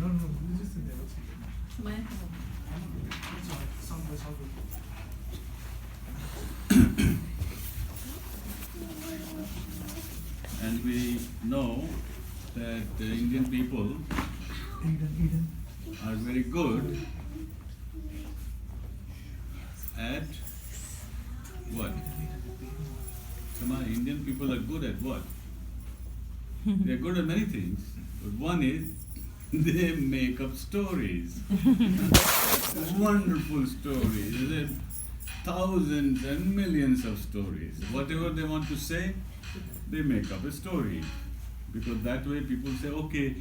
No, no, you just sit there. Let's sit there. Smile. That's all right. It's all good. And we know that the Indian people Eden. are very good at what? Come on, Indian people are good at what? They are good at many things, but one is they make up stories. Wonderful stories. There are thousands and millions of stories. Whatever they want to say, they make up a story. Because that way people say, okay,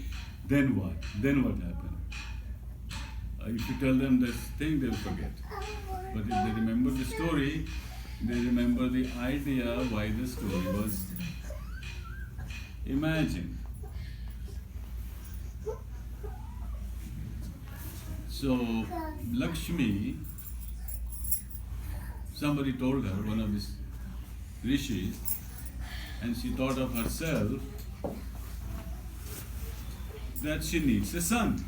then what? Then what happened? If you tell them this thing, they'll forget. But if they remember the story, they remember the idea why the story was. Imagine. So, Lakshmi, somebody told her, one of these rishis, and she thought of herself that she needs a son.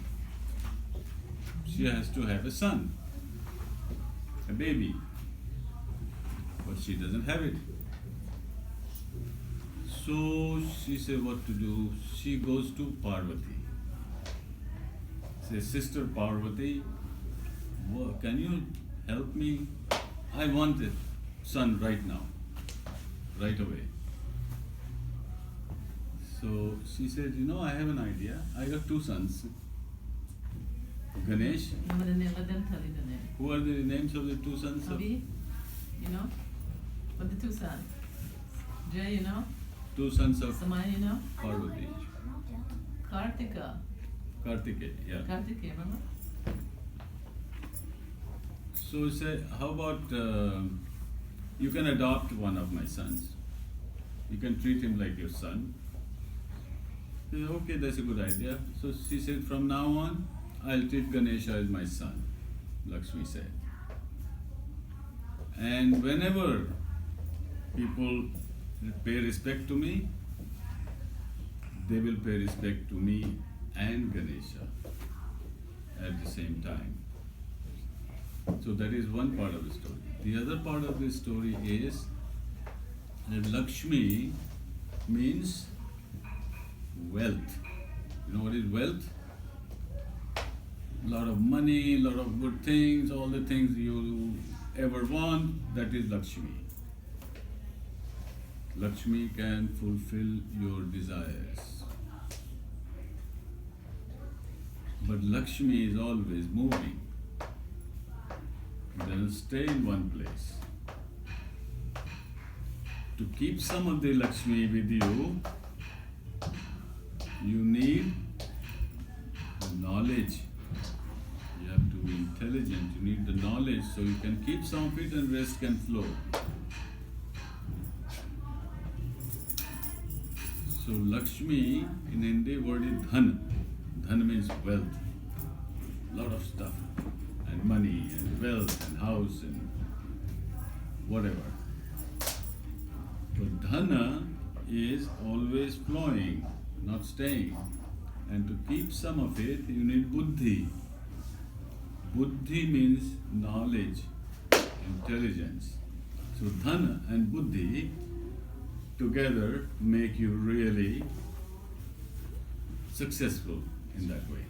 She has to have a son, a baby, but she doesn't have it. So she said what to do. She goes to Parvati. Says, Sister Parvati, can you help me? I want a son right now, right away. So she said, I have an idea. I got two sons. Ganesh. Let them tell you the name. Who are the names of the two sons? Abhi, What the two sons? Jay, Two sons of Samaya, Parvati. Kartika. Kartikeya, yeah. Kartikeya, remember? So he said, how about you can adopt one of my sons. You can treat him like your son. He said, okay, that's a good idea. So she said, from now on, I'll treat Ganesha as my son, Lakshmi said. And whenever people pay respect to me, they will pay respect to me and Ganesha at the same time. So that is one part of the story. The other part of the story is that Lakshmi means wealth. You know what is wealth? Lot of money, lot of good things, all the things you ever want, that is Lakshmi. Lakshmi can fulfill your desires. But Lakshmi is always moving. It doesn't stay in one place. To keep some of the Lakshmi with you, you need knowledge. You have to be intelligent. You need the knowledge so you can keep some of it and rest can flow. So Lakshmi in Hindi word is dhan. Dhan means wealth. Lot of stuff. And money and wealth and house and whatever. But dhana is always flowing, not staying. And to keep some of it, you need buddhi. Buddhi means knowledge, intelligence. So dhana and buddhi together make you really successful in that way.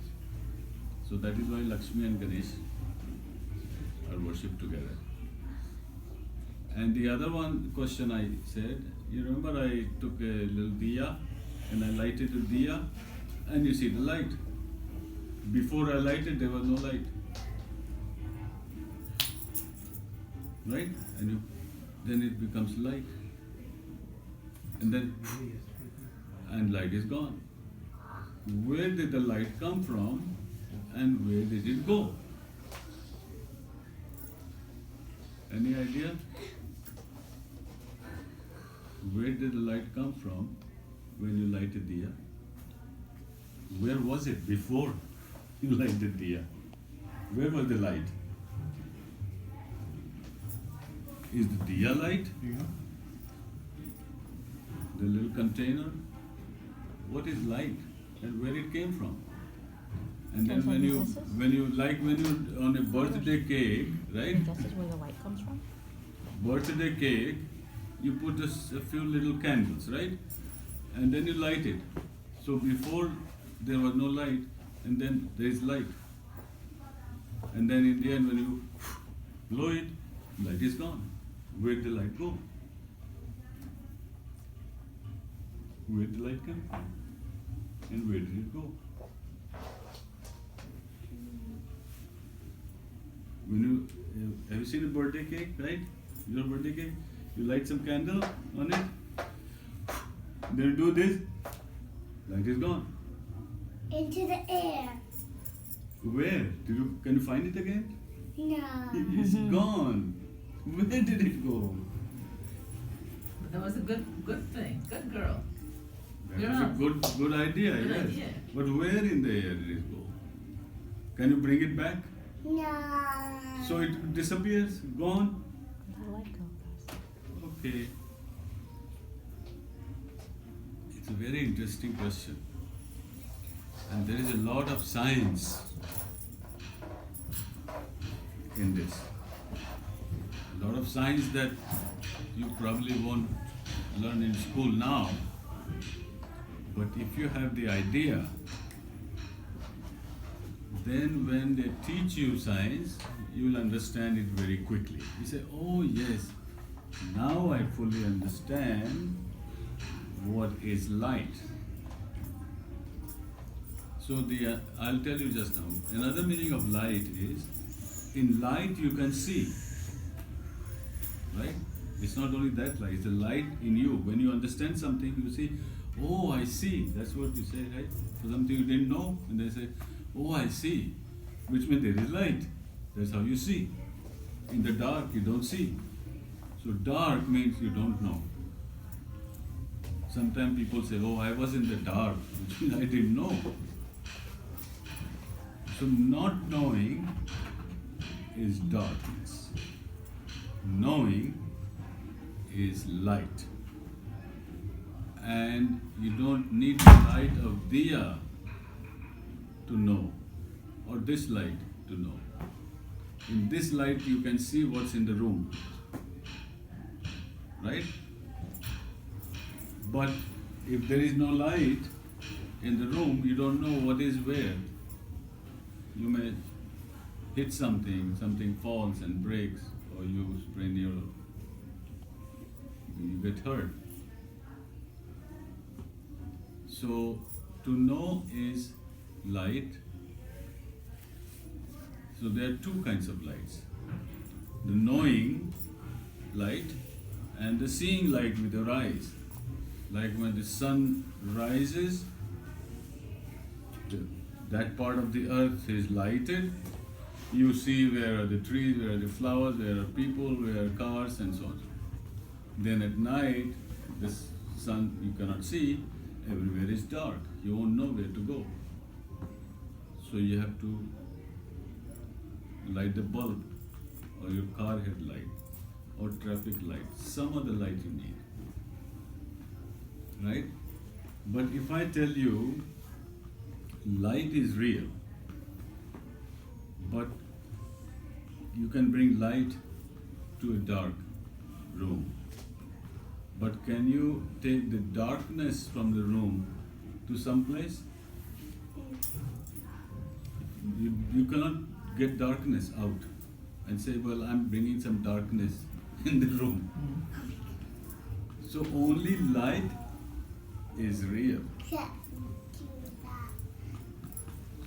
So that is why Lakshmi and Ganesh are worshipped together. And the other one question I said, you remember I took a little diya and I lighted the diya and you see the light. Before I lighted there was no light. Right? Then it becomes light. And light is gone. Where did the light come from and where did it go? Any idea? Where did the light come from when you lighted diya? Where was it before you lighted diya? Where was the light? Is the diya light? Yeah. The little container? What is light and where it came from? And then Can I when show you you guesses? when you on a birthday cake, right? This is where the light comes from. Birthday cake, you put a few little candles, right? And then you light it. So before there was no light, and then there is light. And then in the end, when you blow it, light is gone. Where did the light go? Where did the light come from? And where did it go? When you have you seen a birthday cake, right? Your birthday cake, you light some candle on it, then you do this, light is gone. Into the air. Where? Can you find it again? No. It's gone. Where did it go? But that was a good thing. Good girl. That was a good idea, Good yes. idea. But where in the air did it go? Can you bring it back? No. So it disappears, gone? Where the light goes. Okay. It's a very interesting question. And there is a lot of science in this. A lot of science that you probably won't learn in school now. But if you have the idea, then when they teach you science, you will understand it very quickly. You say, oh yes, now I fully understand what is light. So I'll tell you just now, another meaning of light is, in light you can see, right? It's not only that light, it's the light in you. When you understand something, you see, oh, I see. That's what you say, right? For something you didn't know, and they say, oh, I see. Which means there is light. That's how you see. In the dark, you don't see. So dark means you don't know. Sometimes people say, oh, I was in the dark, which means I didn't know. So not knowing is darkness. Knowing is light. And you don't need the light of diya to know, or this light to know. In this light you can see what's in the room, right? But if there is no light in the room, you don't know what is where. You may hit something, something falls and breaks, or you sprain you get hurt. So to know is light. So there are two kinds of lights. The knowing light and the seeing light with your eyes. Like when the sun rises, that part of the earth is lighted. You see where are the trees, where are the flowers, where are people, where are cars, and so on. Then at night, the sun you cannot see, everywhere is dark. You won't know where to go. So you have to light the bulb, or your car headlight, or traffic light, some other light you need. Right? But if I tell you light is real, but you can bring light to a dark room, but can you take the darkness from the room to some place? You cannot get darkness out and say, well, I'm bringing some darkness in the room. So only light is real.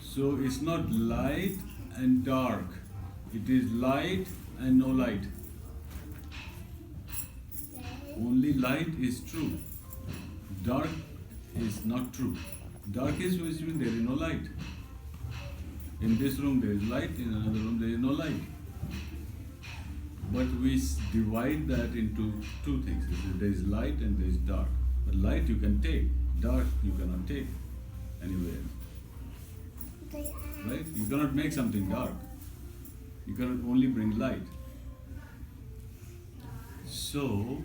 So it's not light and dark. It is light and no light. Only light is true. Dark is not true. Dark is which means there is no light. In this room there is light, in another room there is no light. But we divide that into two things. There is light and there is dark. But light you can take, dark you cannot take anywhere. Right? You cannot make something dark. You cannot only bring light. So,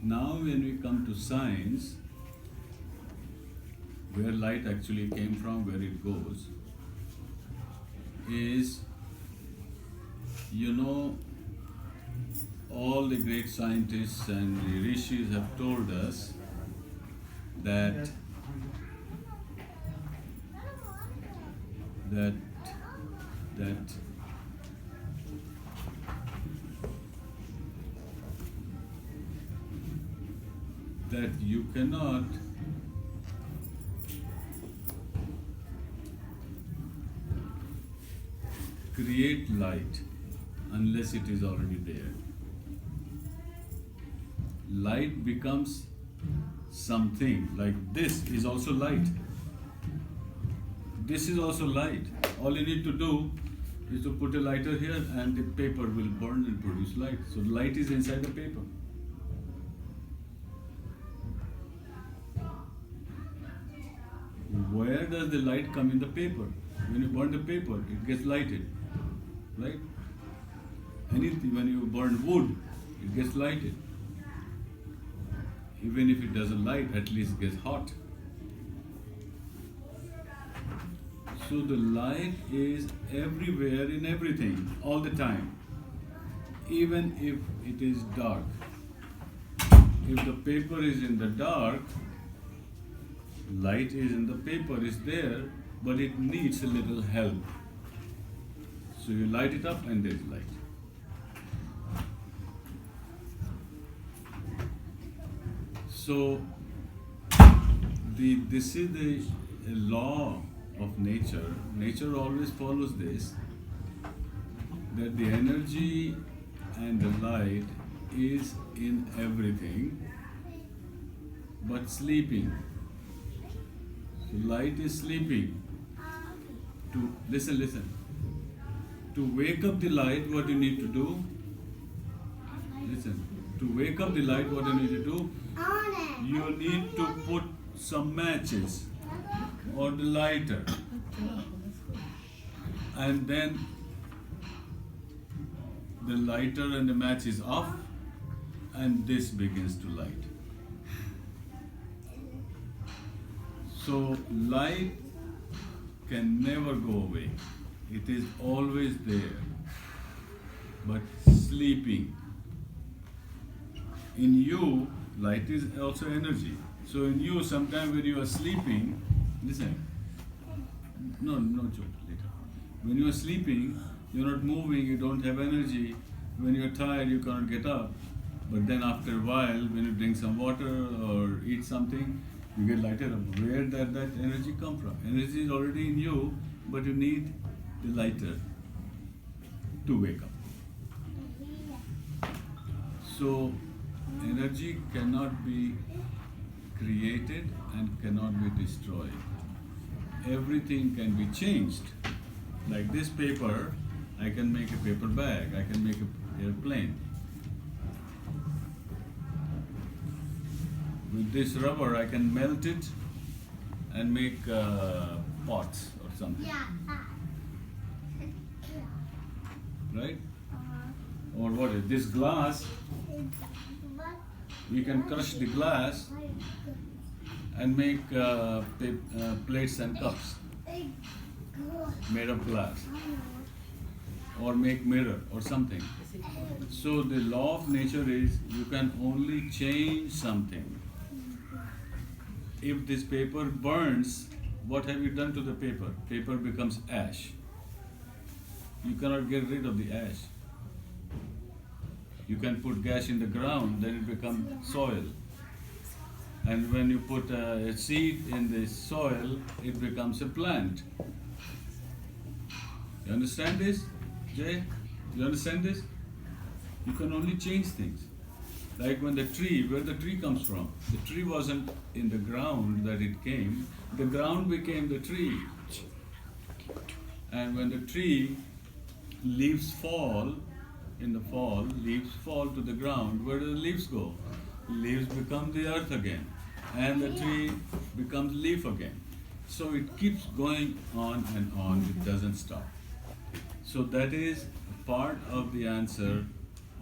now when we come to science, where light actually came from, where it goes, is, you know, all the great scientists and the rishis have told us that that that that you cannot create light unless it is already there. Light becomes something, like this is also light. This is also light. All you need to do is to put a lighter here and the paper will burn and produce light. So light is inside the paper. Where does the light come in the paper? When you burn the paper, it gets lighted, right? Anything, when you burn wood, it gets lighted. Even if it doesn't light, at least it gets hot. So the light is everywhere in everything, all the time. Even if it is dark. If the paper is in the dark, light is in the paper, is there, but it needs a little help. So you light it up and there is light. So this is the law of nature. Nature always follows this, that the energy and the light is in everything but sleeping. So light is sleeping. To listen. To wake up the light, what you need to do? Listen. To wake up the light, what you need to do? You need to put some matches or the lighter, and then the lighter and the match is off, and this begins to light. So light can never go away. It is always there, but sleeping. In you, light is also energy. So in you, sometimes when you are sleeping, listen, no joke later. When you are sleeping, you're not moving, you don't have energy. When you're tired, you cannot get up. But then after a while, when you drink some water or eat something, you get lighter up. Where that energy come from? Energy is already in you, but you need the lighter to wake up. So energy cannot be created and cannot be destroyed. Everything can be changed. Like this paper, I can make a paper bag, I can make an airplane. With this rubber, I can melt it and make pots or something. Right? Or what is this glass? You can crush the glass and make plates and cups made of glass, or make mirror or something. So the law of nature is you can only change something. If this paper burns, what have you done to the paper? Paper becomes ash. You cannot get rid of the ash. You can put gas in the ground, then it becomes soil. And when you put a seed in the soil, it becomes a plant. You understand this, Jay? You understand this? You can only change things. Like when the tree, where the tree comes from. The tree wasn't in the ground that it came. The ground became the tree. And when the tree, leaves fall, in the fall, leaves fall to the ground, where do the leaves go? Leaves become the earth again. And the tree becomes leaf again. So it keeps going on and on, it doesn't stop. So that is part of the answer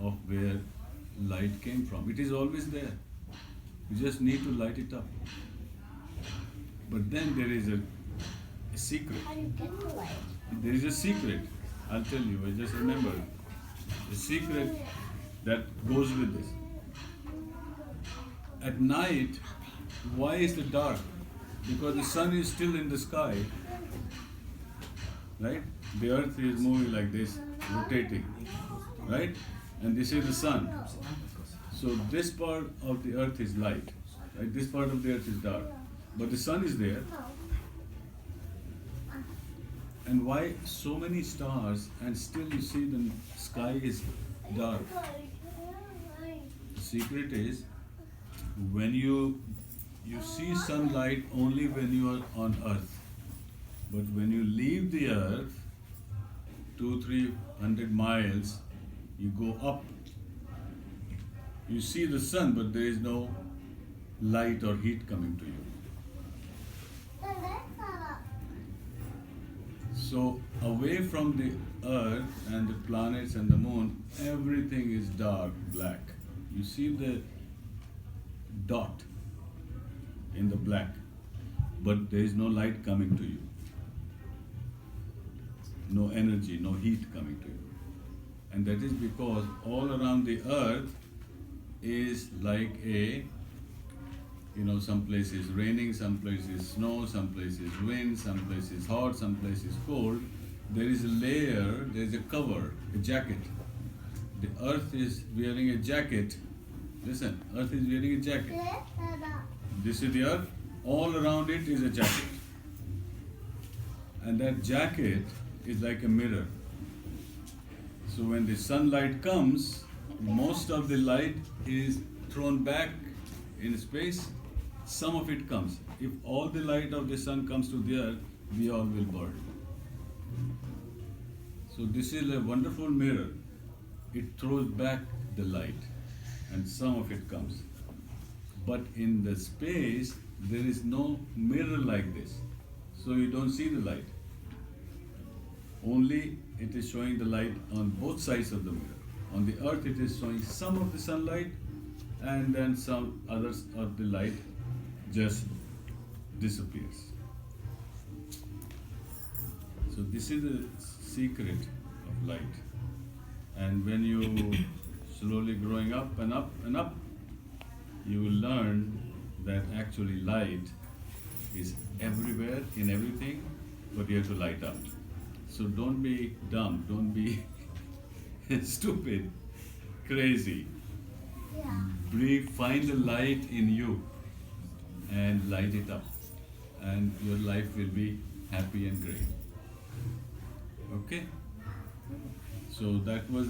of where light came from. It is always there. You just need to light it up. But then there is a secret. How do you get the light? There is a secret. I'll tell you. I just remember a secret that goes with this. At night, why is it dark? Because the sun is still in the sky, right? The earth is moving like this, rotating, right? And this is the sun. So this part of the earth is light, right? This part of the earth is dark. But the sun is there. And why so many stars and still you see the sky is dark? The secret is when you see sunlight only when you are on earth. But when you leave the earth 200-300 miles, you go up. You see the sun, but there is no light or heat coming to you. So away from the earth and the planets and the moon, everything is dark, black. You see the dot in the black, but there is no light coming to you. No energy, no heat coming to you. And that is because all around the earth is like a, some places raining, some places snow, some places wind, some places hot, some places cold. There is a layer, there is a cover, a jacket. The earth is wearing a jacket. Listen, earth is wearing a jacket. This is the earth, all around it is a jacket. And that jacket is like a mirror. So when the sunlight comes, most of the light is thrown back in space, some of it comes. If all the light of the sun comes to the earth, we all will burn. So this is a wonderful mirror. It throws back the light and some of it comes. But in the space, there is no mirror like this. So you don't see the light. Only it is showing the light on both sides of the mirror. On the earth, it is showing some of the sunlight, and then some others of the light just disappears. So this is the secret of light. And when you slowly growing up and up and up, you will learn that actually light is everywhere in everything, but you have to light up. So don't be dumb, don't be stupid, crazy. Find the light in you and light it up, and your life will be happy and great. Okay? So that was